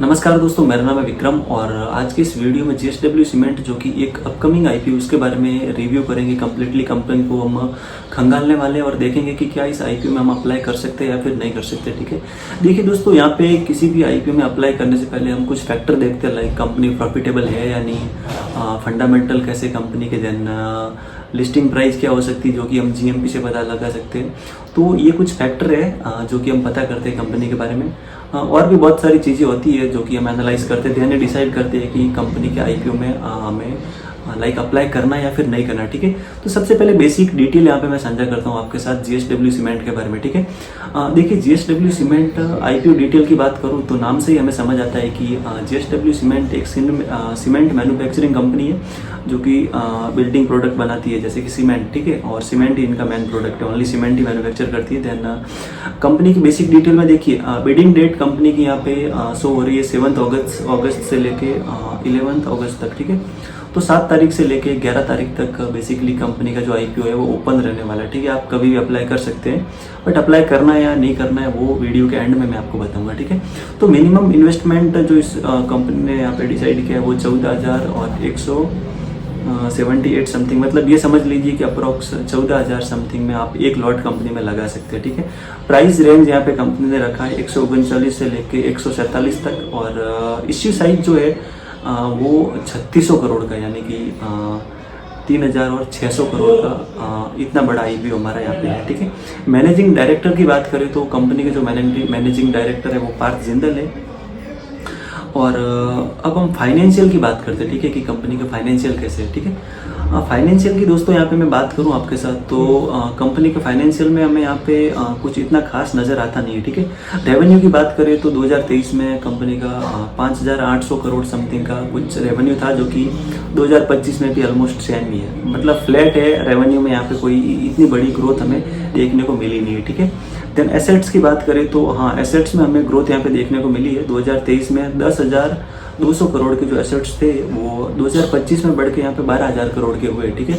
नमस्कार दोस्तों, मेरा नाम है विक्रम और आज के इस वीडियो में जेएसडब्ल्यू सीमेंट जो कि एक अपकमिंग आईपीओ उसके बारे में रिव्यू करेंगे। कम्प्लीटली कंपनी को हम खंगालने वाले हैं और देखेंगे कि क्या इस आईपीओ में हम अप्लाई कर सकते हैं या फिर नहीं कर सकते। ठीक है, देखिए दोस्तों, यहाँ पे किसी भी आईपीओ में अप्लाई करने से पहले हम कुछ फैक्टर देखते हैं, लाइक कंपनी प्रॉफिटेबल है या नहीं, फंडामेंटल कैसे कंपनी के, देन लिस्टिंग प्राइस क्या हो सकती है जो कि हम जीएमपी से पता लगा सकते हैं। तो ये कुछ फैक्टर है जो कि हम पता करते हैं कंपनी के बारे में। और भी बहुत सारी चीज़ें होती है जो कि हम एनालाइज करते थे, यानी डिसाइड करते हैं कि कंपनी के आईपीओ में हमें लाइक अप्लाई करना या फिर नहीं करना। ठीक है, तो सबसे पहले बेसिक डिटेल यहाँ पे मैं साझा करता हूँ आपके साथ जेएसडब्ल्यू सीमेंट के बारे में। ठीक है, देखिए जेएसडब्ल्यू सीमेंट आईपीओ डिटेल की बात करूँ तो नाम से ही हमें समझ आता है कि जेएसडब्ल्यू सीमेंट एक सीमेंट मैन्युफैक्चरिंग कंपनी है जो कि बिल्डिंग प्रोडक्ट बनाती है, जैसे कि सीमेंट। ठीक है, और सीमेंट ही इनका मेन प्रोडक्ट है, ओनली सीमेंट ही मैन्युफैक्चर करती है। देन कंपनी की बेसिक डिटेल में देखिए, बिडिंग डेट कंपनी की यहाँ पे शो हो रही है 7 अगस्त से लेके 11 अगस्त तक। ठीक है, तो 7 तारीख से लेके 11 तारीख तक बेसिकली कंपनी का जो आईपीओ है वो ओपन रहने वाला है। ठीक है, आप कभी भी अप्लाई कर सकते हैं, बट अप्लाई करना है या नहीं करना है वो वीडियो के एंड में मैं आपको बताऊंगा। ठीक है, तो मिनिमम इन्वेस्टमेंट जो इस कंपनी ने यहाँ पे डिसाइड किया है वो 14,000 और 178 समथिंग, मतलब ये समझ लीजिए कि अप्रोक्स 14,000 समथिंग में आप एक लॉट कंपनी में लगा सकते हैं। ठीक है, प्राइस रेंज यहाँ पे कंपनी ने रखा है 139 से लेके 147 तक, और इश्यू साइज जो है वो 3600 करोड़ का, यानी कि 3,600 करोड़ का इतना बड़ा आईपीओ हमारा यहाँ पे है। ठीक है, मैनेजिंग डायरेक्टर की बात करें तो कंपनी के जो मैनेजिंग डायरेक्टर है वो पार्थ जिंदल है। और अब हम फाइनेंशियल की बात करते हैं। ठीक है, कि कंपनी का फाइनेंशियल कैसे है। ठीक है, फाइनेंशियल की दोस्तों यहाँ पे मैं बात करूँ आपके साथ तो कंपनी के फाइनेंशियल में हमें यहाँ पे कुछ इतना खास नज़र आता नहीं है। ठीक है, रेवेन्यू की बात करें तो 2023 में कंपनी का 5,800 करोड़ समथिंग का कुछ रेवेन्यू था, जो कि 2025 में भी ऑलमोस्ट सेम ही है, मतलब फ्लैट है रेवेन्यू में। यहाँ पे कोई इतनी बड़ी ग्रोथ हमें देखने को मिली नहीं है। ठीक है, देन एसेट्स की बात करें तो हाँ, एसेट्स में हमें ग्रोथ यहाँ पे देखने को मिली है। 2023 में 10,200 करोड़ के जो एसेट्स थे वो 2025 में बढ़ के यहाँ पे 12,000 करोड़ के हुए। ठीक है,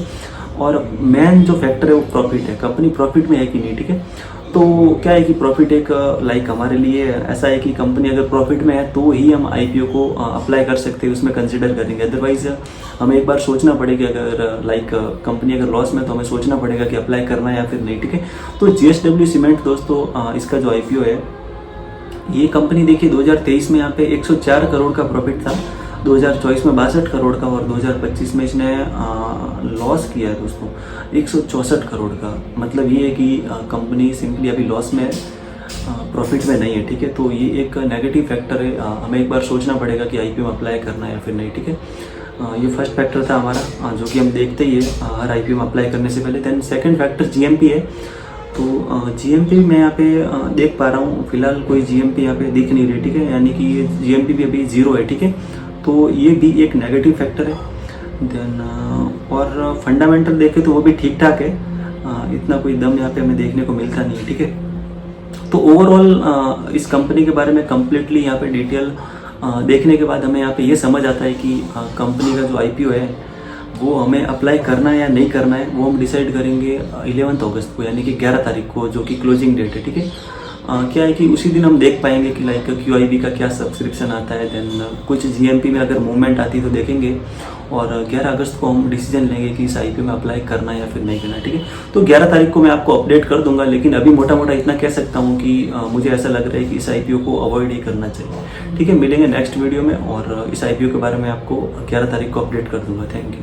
और मेन जो फैक्टर है वो प्रॉफिट है। कंपनी प्रॉफिट में है कि नहीं। ठीक है, तो क्या है कि प्रॉफिट एक लाइक हमारे लिए ऐसा है कि कंपनी अगर प्रॉफिट में है तो ही हम आईपीओ को अप्लाई कर सकते हैं, उसमें कंसिडर करेंगे। अदरवाइज हमें एक बार सोचना पड़ेगा, अगर लाइक कंपनी अगर लॉस में तो हमें सोचना पड़ेगा कि अप्लाई करना है या फिर नहीं। ठीक है, तो जेएसडब्ल्यू सीमेंट दोस्तों इसका जो आईपीओ है, ये कंपनी देखिए 2023 में यहाँ पे 104 करोड़ का प्रॉफिट था, 2024 में 62 करोड़ का, और 2025 में इसने लॉस किया है दोस्तों 164 करोड़ का। मतलब ये है कि कंपनी सिंपली अभी लॉस में, प्रॉफिट में नहीं है। ठीक है, तो ये एक नेगेटिव फैक्टर है, हमें एक बार सोचना पड़ेगा कि आईपीओ में अप्लाई करना है या फिर नहीं। ठीक है, ये फर्स्ट फैक्टर था हमारा जो कि हम देखते ही है हर आईपीओ में अप्लाई करने से पहले। देन सेकेंड फैक्टर जीएमपी है। तो जीएमपी मैं यहाँ पे देख पा रहा हूँ, फिलहाल कोई जीएमपी यहाँ पे दिख नहीं रही। ठीक है, यानी कि ये जीएमपी भी अभी 0 है। ठीक है, तो ये भी एक नेगेटिव फैक्टर है। देन और फंडामेंटल देखें तो वो भी ठीक ठाक है, इतना कोई दम यहाँ पे हमें देखने को मिलता नहीं है। ठीक है, तो ओवरऑल इस कंपनी के बारे में कम्प्लीटली यहाँ पे डिटेल देखने के बाद हमें यहाँ पे ये समझ आता है कि कंपनी का जो आईपीओ है वो हमें अप्लाई करना है या नहीं करना है, वो हम डिसाइड करेंगे 11 अगस्त को, यानी कि 11 तारीख को, जो कि क्लोजिंग डेट है। ठीक है, क्या है कि उसी दिन हम देख पाएंगे कि लाइक क्यूआईबी का क्या सब्सक्रिप्शन आता है, देन कुछ जीएमपी में अगर मूवमेंट आती है तो देखेंगे, और 11 अगस्त को हम डिसीजन लेंगे कि इस आईपीओ में अप्लाई करना है या फिर नहीं करना। ठीक है, तो 11 तारीख को मैं आपको अपडेट कर दूंगा, लेकिन अभी मोटा मोटा इतना कह सकता हूँ कि मुझे ऐसा लग रहा है कि इस आईपीओ को अवॉइड ही करना चाहिए। ठीक है, मिलेंगे नेक्स्ट वीडियो में और इस आईपीओ के बारे में आपको 11 तारीख को अपडेट कर दूंगा। Thank you.